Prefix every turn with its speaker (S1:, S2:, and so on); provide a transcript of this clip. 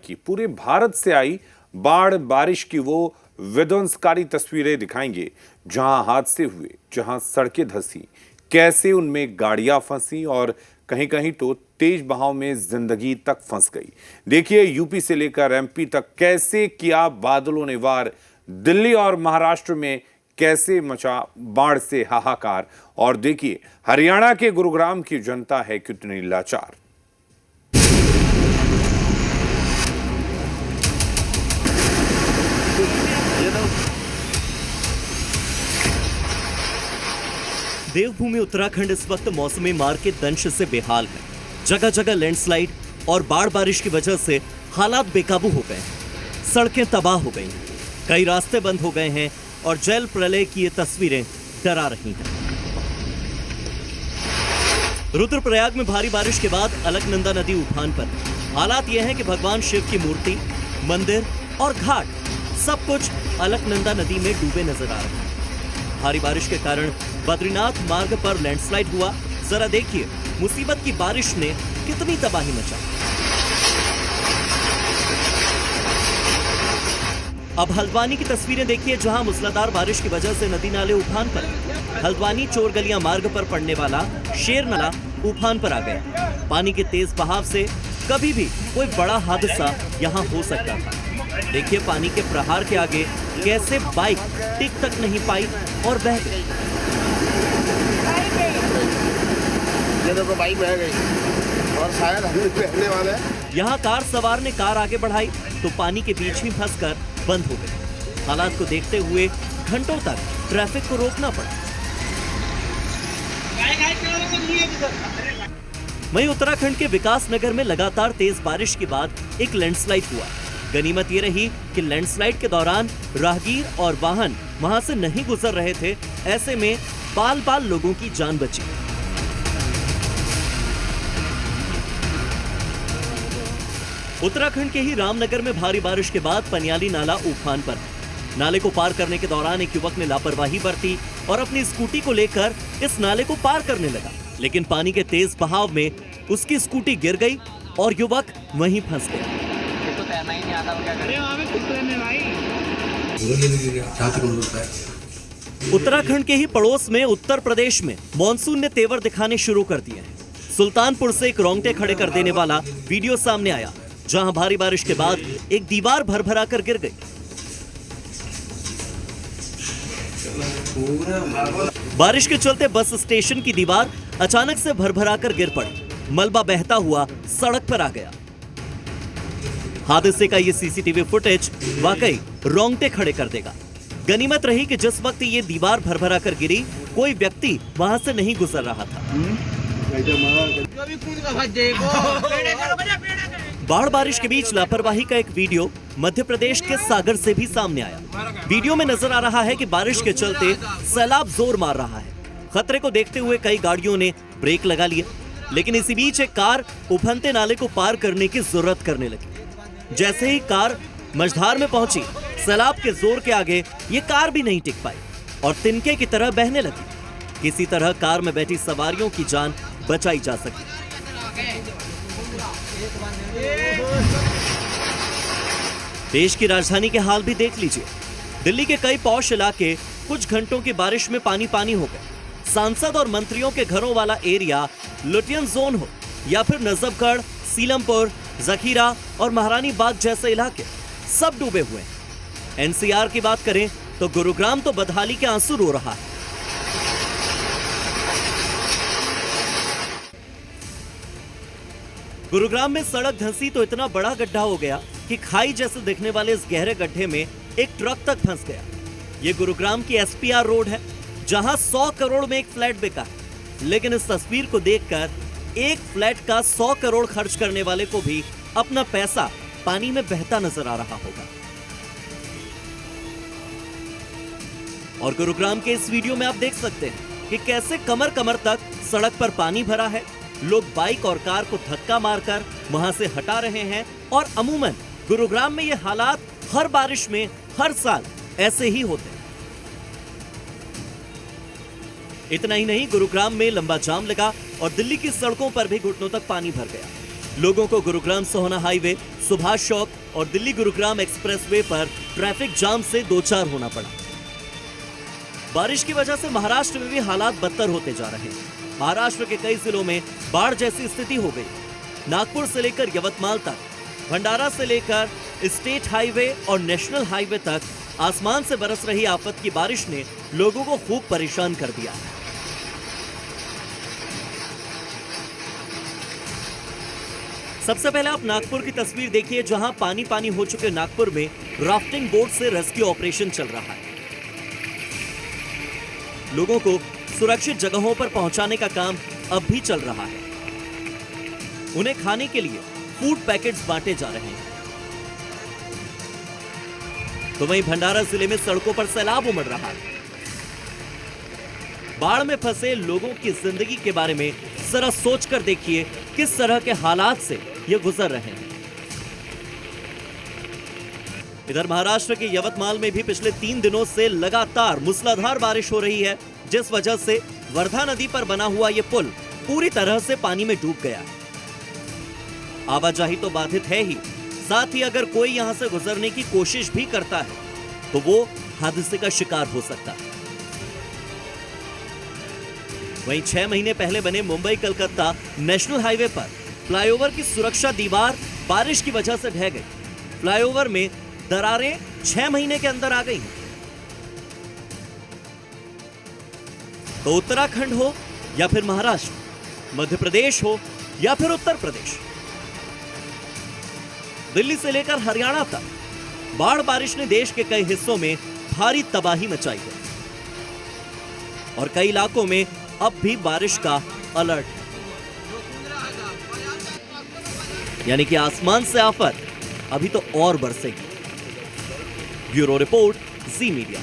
S1: की पूरे भारत से आई बाढ़ बारिश की वो विध्वंसकारी तस्वीरें दिखाएंगे जहां हादसे हुए, जहां सड़कें धंसी, कैसे उनमें गाड़ियां फंसी और कहीं कहीं तो तेज बहाव में जिंदगी तक फंस गई। देखिए यूपी से लेकर एमपी तक कैसे किया बादलों ने वार, दिल्ली और महाराष्ट्र में कैसे मचा बाढ़ से हाहाकार, और देखिए हरियाणा के गुरुग्राम की जनता है कितनी लाचार।
S2: देवभूमि उत्तराखंड इस वक्त मौसमी मार के दंश से बेहाल है। जगह जगह लैंडस्लाइड और बाढ़ बारिश की वजह से हालात बेकाबू हो गए हैं। सड़कें तबाह हो गई हैं, कई रास्ते बंद हो गए हैं और जल प्रलय की ये तस्वीरें डरा रही हैं। रुद्रप्रयाग में भारी बारिश के बाद अलकनंदा नदी उफान पर। हालात यह है कि भगवान शिव की मूर्ति, मंदिर और घाट सब कुछ अलकनंदा नदी में डूबे नजर आ रहे हैं। भारी बारिश के कारण बद्रीनाथ मार्ग पर लैंडस्लाइड हुआ। जरा देखिए मुसीबत की बारिश ने कितनी तबाही मचाई। अब हल्द्वानी की तस्वीरें देखिए, जहां मूसलाधार बारिश की वजह से नदी नाले उफान पर। हल्द्वानी चोरगलियां मार्ग पर पड़ने वाला शेर नाला उफान पर आ गया। पानी के तेज बहाव से कभी भी कोई बड़ा हादसा यहां हो सकता था। देखिए पानी के प्रहार के आगे कैसे बाइक टिक तक नहीं पाई और बह गई।
S3: बाइक बह गई और शायद हम बहने वाले हैं।
S2: यहाँ कार सवार ने कार आगे बढ़ाई तो पानी के बीच ही फंसकर बंद हो गई। हालात को देखते हुए घंटों तक ट्रैफिक को रोकना पड़ा। वहीं उत्तराखंड के विकास नगर में लगातार तेज बारिश के बाद एक लैंडस्लाइड हुआ। गनीमत ये रही कि लैंडस्लाइड के दौरान राहगीर और वाहन वहां से नहीं गुजर रहे थे। ऐसे में बाल बाल लोगों की जान बची। उत्तराखंड के ही रामनगर में भारी बारिश के बाद पनियाली नाला उफान पर। नाले को पार करने के दौरान एक युवक ने लापरवाही बरती और अपनी स्कूटी को लेकर इस नाले को पार करने लगा, लेकिन पानी के तेज बहाव में उसकी स्कूटी गिर गई और युवक वहीं फंस गया। उत्तराखंड के ही पड़ोस में उत्तर प्रदेश में मॉनसून ने तेवर दिखाने शुरू कर दिए हैं। सुल्तानपुर से एक रोंगटे खड़े कर देने वाला वीडियो सामने आया, जहां भारी बारिश के बाद एक दीवार भरभरा कर गिर गई। बारिश के चलते बस स्टेशन की दीवार अचानक से भरभरा कर गिर पड़ी। मलबा बहता हुआ सड़क पर आ गया। हादसे का ये सीसीटीवी फुटेज वाकई रोंगटे खड़े कर देगा। गनीमत रही कि जिस वक्त ये दीवार भरभरा कर गिरी, कोई व्यक्ति वहां से नहीं गुजर रहा था। बाढ़ बारिश के बीच लापरवाही का एक वीडियो मध्य प्रदेश के सागर से भी सामने आया। वीडियो में नजर आ रहा है कि बारिश के चलते सैलाब जोर मार रहा है। खतरे को देखते हुए कई गाड़ियों ने ब्रेक लगा लिए, लेकिन इसी बीच एक कार उफनते नाले को पार करने की जरूरत करने लगी। जैसे ही कार मझधार में पहुंची, सैलाब के जोर के आगे ये कार भी नहीं टिक पाई और तिनके की तरह बहने लगी। किसी तरह कार में बैठी सवारियों की जान बचाई जा सकी। देश की राजधानी के हाल भी देख लीजिए। दिल्ली के कई पॉश इलाके कुछ घंटों की बारिश में पानी पानी हो गए। सांसद और मंत्रियों के घरों वाला एरिया, लुटियन जोन हो या फिर नजफगढ़, सीलमपुर, जखीरा और महारानी बाग जैसे इलाके, सब डूबे हुए हैं। एनसीआर की बात करें तो गुरुग्राम तो बदहाली के आंसू रो रहा है। गुरुग्राम में सड़क धंसी तो इतना बड़ा गड्ढा हो गया कि खाई जैसे दिखने वाले इस गहरे गड्ढे में एक ट्रक तक फंस गया। ये गुरुग्राम की एसपीआर रोड है, जहां 100 करोड़ में एक फ्लैट बिका है। लेकिन इस तस्वीर को देखकर एक फ्लैट का 100 करोड़ खर्च करने वाले को भी अपना पैसा पानी में बहता नजर आ रहा होगा। और गुरुग्राम के इस वीडियो में आप देख सकते हैं कि कैसे कमर कमर तक सड़क पर पानी भरा है। लोग बाइक और कार को धक्का मारकर वहां से हटा रहे हैं। और अमूमन गुरुग्राम में ये हालात हर बारिश में हर साल ऐसे ही होते हैं। इतना ही नहीं, गुरुग्राम में लंबा जाम लगा और दिल्ली की सड़कों पर भी घुटनों तक पानी भर गया। लोगों को गुरुग्राम सोहना हाईवे, सुभाष चौक और दिल्ली गुरुग्राम एक्सप्रेसवे पर ट्रैफिक जाम से दो चार होना पड़ा। बारिश की वजह से महाराष्ट्र में भी हालात बदतर होते जा रहे हैं। महाराष्ट्र के कई जिलों में बाढ़ जैसी स्थिति हो गई। नागपुर से लेकर यवतमाल तक, भंडारा से लेकर स्टेट हाईवे और नेशनल हाईवे तक आसमान से बरस रही आफत की बारिश ने लोगों को खूब परेशान कर दिया। सबसे पहले आप नागपुर की तस्वीर देखिए, जहां पानी पानी हो चुके नागपुर में राफ्टिंग बोट से रेस्क्यू ऑपरेशन चल रहा है। लोगों को सुरक्षित जगहों पर पहुंचाने का काम अब भी चल रहा है। उन्हें खाने के लिए फूड पैकेट्स बांटे जा रहे हैं। तो वहीं भंडारा जिले में सड़कों पर सैलाब उमड़ रहा है। बाढ़ में फंसे लोगों की जिंदगी के बारे में जरा सोचकर देखिए किस तरह के हालात से ये गुजर रहे हैं। इधर महाराष्ट्र के यवतमाल में भी पिछले 3 दिनों से लगातार मूसलाधार बारिश हो रही है, जिस वजह से वर्धा नदी पर बना हुआ ये पुल पूरी तरह से पानी में डूब गया। आवाजाही तो बाधित है ही, साथ ही अगर कोई यहां से गुजरने की कोशिश भी करता है तो वो हादसे का शिकार हो सकता है। वहीं 6 महीने पहले बने मुंबई कलकत्ता नेशनल हाईवे पर फ्लाईओवर की सुरक्षा दीवार बारिश की वजह से ढह गई। फ्लाईओवर में दरारें 6 महीने के अंदर आ गई। तो उत्तराखंड हो या फिर महाराष्ट्र, मध्य प्रदेश हो या फिर उत्तर प्रदेश, दिल्ली से लेकर हरियाणा तक बाढ़ बारिश ने देश के कई हिस्सों में भारी तबाही मचाई है और कई इलाकों में अब भी बारिश का अलर्ट है। यानी कि आसमान से आफत अभी तो और बरसेगी। ब्यूरो रिपोर्ट, जी मीडिया।